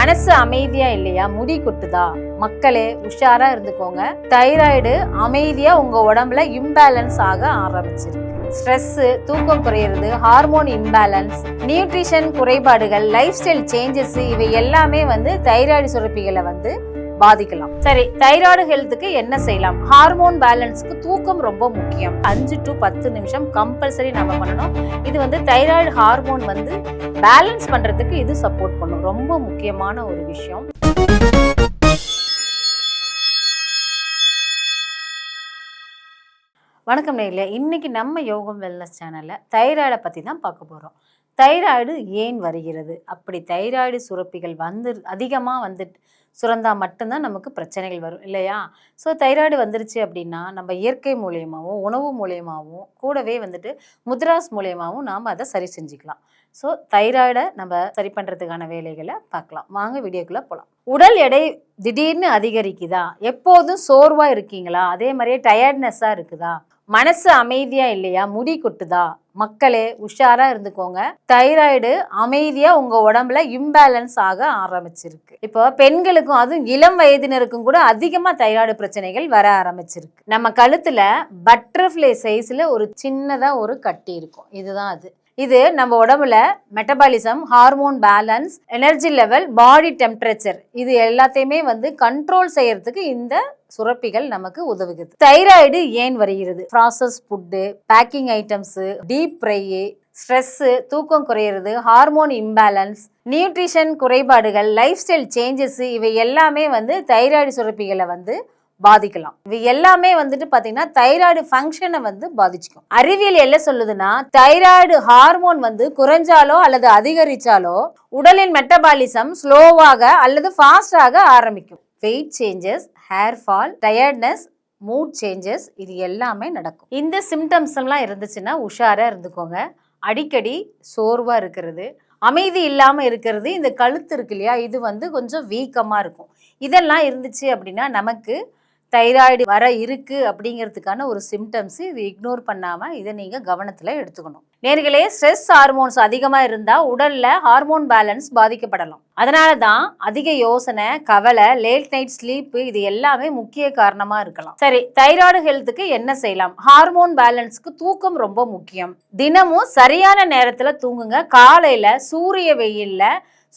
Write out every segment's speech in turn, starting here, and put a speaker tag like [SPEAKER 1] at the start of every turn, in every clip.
[SPEAKER 1] மனசு அமைதியா இல்லையா, முடி கொட்டுதா, மக்களே உஷாரா இருந்துக்கோங்க. தைராய்டு அமைதியா உங்க உடம்புல இம்பேலன்ஸ் ஆக ஆரம்பிச்சிருக்கு. ஸ்ட்ரெஸ், தூக்கம் குறையிறது, ஹார்மோன் இம்பேலன்ஸ், நியூட்ரிஷன் குறைபாடுகள், லைஃப் ஸ்டைல் சேஞ்சஸ், இவை எல்லாமே தைராய்டு சுரப்பிகளை பாதிக்கலாம். சரி, தைராய்டு ஹெல்த்துக்கு என்ன செய்யலாம்? ஹார்மோன் பேலன்ஸ்க்கு தூக்கம் ரொம்ப முக்கியம். 5 to 10 நிமிஷம் கம்பல்சரி நம்ம பண்ணணும். இது தைராய்டு ஹார்மோன் பேலன்ஸ் பண்றதுக்கு இது சப்போர்ட் பண்ணும். ரொம்ப முக்கியமான ஒரு விஷயம். வணக்கம் நேயர்களே, இன்னைக்கு நம்ம யோகம் வெல்னஸ் சேனல்ல தைராய்டை பத்தி தான் பார்க்க போறோம். தைராய்டு ஏன் வருகிறது? அப்படி தைராய்டு சுரப்பிகள் அதிகமாக சுரந்தா மட்டும்தான் நமக்கு பிரச்சனைகள் வரும் இல்லையா? ஸோ தைராய்டு வந்துருச்சு அப்படின்னா நம்ம இயற்கை மூலியமாகவும் உணவு மூலியமாகவும் கூடவே முத்ராஸ் மூலியமாகவும் நாம் அதை சரி செஞ்சுக்கலாம். ஸோ தைராய்டை நம்ம சரி பண்ணுறதுக்கான வேலைகளை பார்க்கலாம். வாங்க வீடியோக்குள்ளே போகலாம். உடல் எடை திடீர்னு அதிகரிக்குதா? எப்போதும் சோர்வாக இருக்கீங்களா? அதே மாதிரியே டயர்ட்னஸாக இருக்குதா? மனசு அமைதியா இல்லையா, முடி கொட்டுதா? மக்களே உஷாரா இருந்துக்கோங்க. தைராய்டு அமைதியா உங்க உடம்புல இம்பேலன்ஸ் ஆக ஆரம்பிச்சிருக்கு. இப்போ பெண்களுக்கும் அதுவும் இளம் வயதினருக்கும் கூட அதிகமா தைராய்டு பிரச்சனைகள் வர ஆரம்பிச்சிருக்கு. நம்ம கழுத்துல பட்டர்ஃப்ளை சைஸ்ல ஒரு சின்னதா ஒரு கட்டி இருக்கும். இதுதான் அது. இது நம்ம உடம்புல metabolism, hormone balance, energy level, body temperature இது எல்லாத்தையுமே கண்ட்ரோல் செய்யறதுக்கு இந்த சுரப்பிகள் நமக்கு உதவுகிறது. தைராய்டு ஏன் வருகிறது? Process food, packing items, deep fry, stress, தூக்கம் குறையிறது, ஹார்மோன் இம்பேலன்ஸ், நியூட்ரிஷன் குறைபாடுகள், லைஃப் ஸ்டைல் சேஞ்சஸ், இவை எல்லாமே தைராய்டு சுரப்பிகளை பாதிக்கலாம். இது எல்லாமே பாத்தீங்கன்னா தைராய்டு ஃபங்க்ஷனை பாதிச்சுக்கும். அறிவியல் என்ன சொல்லுதுன்னா, தைராய்டு ஹார்மோன் குறைஞ்சாலோ அல்லது அதிகரிச்சாலோ உடலின் மெட்டபாலிசம் ஸ்லோவாக அல்லது ஃபாஸ்டாக ஆரம்பிக்கும். Weight changes, hair fall, tiredness, mood changes, இது எல்லாமே நடக்கும். இந்த சிம்டம்ஸ் எல்லாம் இருந்துச்சுன்னா உஷாரா இருந்துக்கோங்க. அடிக்கடி சோர்வா இருக்கிறது, அமைதி இல்லாம இருக்கிறது, இந்த கழுத்து இருக்கு இல்லையா, இது கொஞ்சம் வீக்கமா இருக்கும். இதெல்லாம் இருந்துச்சு அப்படின்னா நமக்கு தைராய்டு வர இருக்கு அப்படிங்கிறதுக்கான ஒரு சிம்டம்ஸ். இது இக்னோர் பண்ணாம இதை நீங்க கவனத்துல எடுத்துக்கணும். நேர்களே, ஸ்ட்ரெஸ் ஹார்மோன்ஸ் அதிகமா இருந்தா உடல்ல ஹார்மோன் பேலன்ஸ் பாதிக்கப்படலாம். அதனாலதான் அதிக யோசனை, கவலை, லேட் நைட் ஸ்லீப் இது எல்லாமே முக்கிய காரணமா இருக்கலாம். சரி, தைராய்டு ஹெல்த்துக்கு என்ன செய்யலாம்? ஹார்மோன் பேலன்ஸ்க்கு தூக்கம் ரொம்ப முக்கியம். தினமும் சரியான நேரத்துல தூங்குங்க. காலையில சூரிய வெயில்ல,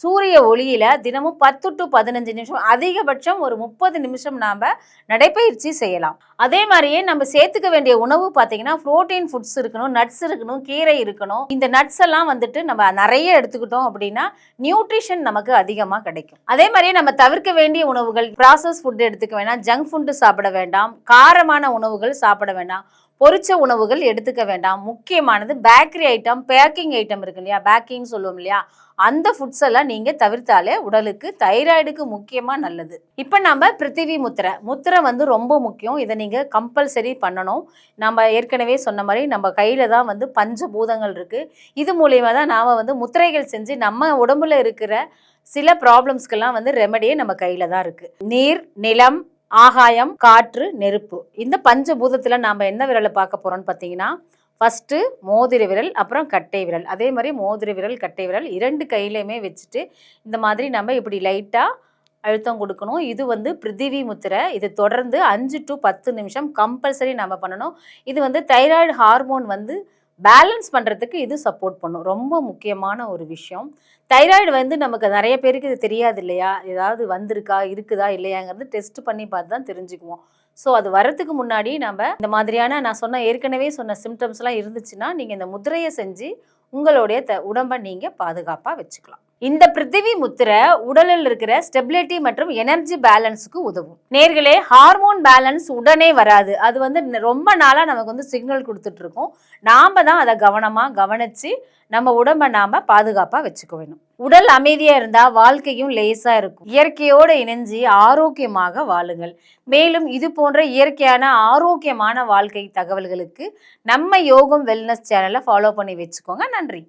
[SPEAKER 1] சூரிய ஒளியில தினமும் 10 to 15 நிமிஷம், அதிகபட்சம் ஒரு 30 நிமிஷம் நாம நடைப்பயிற்சி செய்யலாம். அதே மாதிரியே நம்ம சேர்த்துக்க வேண்டிய உணவு பார்த்தீங்கன்னா புரோட்டீன் ஃபுட்ஸ் இருக்கணும், நட்ஸ் இருக்கணும், கீரை இருக்கணும். இந்த நட்ஸ் எல்லாம் நம்ம நிறைய எடுத்துக்கிட்டோம் அப்படின்னா நியூட்ரிஷன் நமக்கு அதிகமாக கிடைக்கும். அதே மாதிரியே நம்ம தவிர்க்க வேண்டிய உணவுகள், ப்ராசஸ் ஃபுட் எடுத்துக்க வேண்டாம், ஜங்க் ஃபுட்டு சாப்பிட வேண்டாம், காரமான உணவுகள் சாப்பிட வேண்டாம், பொரிச்ச உணவுகள் எடுத்துக்க வேண்டாம். முக்கியமானது பேக்கரி ஐட்டம், பேக்கிங் ஐட்டம் இருக்கு இல்லையா, பேக்கிங் சொல்லுவோம் இல்லையா, அந்த ஃபுட்ஸ் எல்லாம் நீங்க தவிர்த்தாலே உடலுக்கு தைராய்டுக்கு முக்கியமா நல்லது. இப்ப நம்ம பிருத்திவி முத்திரை ரொம்ப முக்கியம். இதை நீங்க கம்பல்சரி பண்ணணும். நம்ம ஏற்கனவே சொன்ன மாதிரி நம்ம கையில தான் பஞ்சபூதங்கள் இருக்கு. இது மூலியமா தான் நாம முத்திரைகள் செஞ்சு நம்ம உடம்புல இருக்கிற சில ப்ராப்ளம்ஸ்க்கெல்லாம் ரெமெடியே நம்ம கையில தான் இருக்கு. நீர், நிலம், ஆகாயம், காற்று, நெருப்பு, இந்த பஞ்சபூதத்துல நாம என்ன விரலை பார்க்க போறோம்னு பார்த்தீங்கன்னா, ஃபஸ்ட்டு மோதிர விரல், அப்புறம் கட்டை விரல். அதே மாதிரி மோதிர விரல், கட்டை விரல் 2 கையிலையுமே வச்சுட்டு இந்த மாதிரி நம்ம இப்படி லைட்டாக அழுத்தம் கொடுக்கணும். இது பிருத்திவி முத்திரை. இது தொடர்ந்து 5 to 10 நிமிஷம் கம்பல்சரி நம்ம பண்ணணும். இது தைராய்டு ஹார்மோன் பேலன்ஸ் பண்ணுறதுக்கு இது சப்போர்ட் பண்ணும். ரொம்ப முக்கியமான ஒரு விஷயம். தைராய்டு நமக்கு நிறைய பேருக்கு இது தெரியாது இல்லையா, ஏதாவது வந்திருக்கா, இருக்குதா இல்லையாங்கிறது டெஸ்ட் பண்ணி பார்த்து தான் தெரிஞ்சுக்குவோம். ஸோ அது வரத்துக்கு முன்னாடி நம்ம இந்த மாதிரியான நான் ஏற்கனவே சொன்ன சிம்டம்ஸ்லாம் இருந்துச்சுன்னா நீங்கள் இந்த முத்திரையை செஞ்சு உங்களுடைய உடம்பை நீங்கள் பாதுகாப்பாக வச்சுக்கலாம். இந்த பிருத்திவி முத்திரை உடலில் இருக்கிற ஸ்டெபிலிட்டி மற்றும் எனர்ஜி பேலன்ஸுக்கு உதவும். நேர்களே, ஹார்மோன் பேலன்ஸ் உடனே வராது. அது ரொம்ப நாளாக நமக்கு சிக்னல் கொடுத்துட்டு இருக்கோம். நாம தான் அதை கவனமாக கவனித்து நம்ம உடம்பை நாம பாதுகாப்பாக வச்சுக்க வேணும். உடல் அமைதியாக இருந்தால் வாழ்க்கையும் லேசாக இருக்கும். இயற்கையோடு இணைஞ்சு ஆரோக்கியமாக வாழுங்கள். மேலும் இது போன்ற இயற்கையான ஆரோக்கியமான வாழ்க்கை தகவல்களுக்கு நம்ம யோகம் வெல்னஸ் சேனலை ஃபாலோ பண்ணி வச்சுக்கோங்க. நன்றி.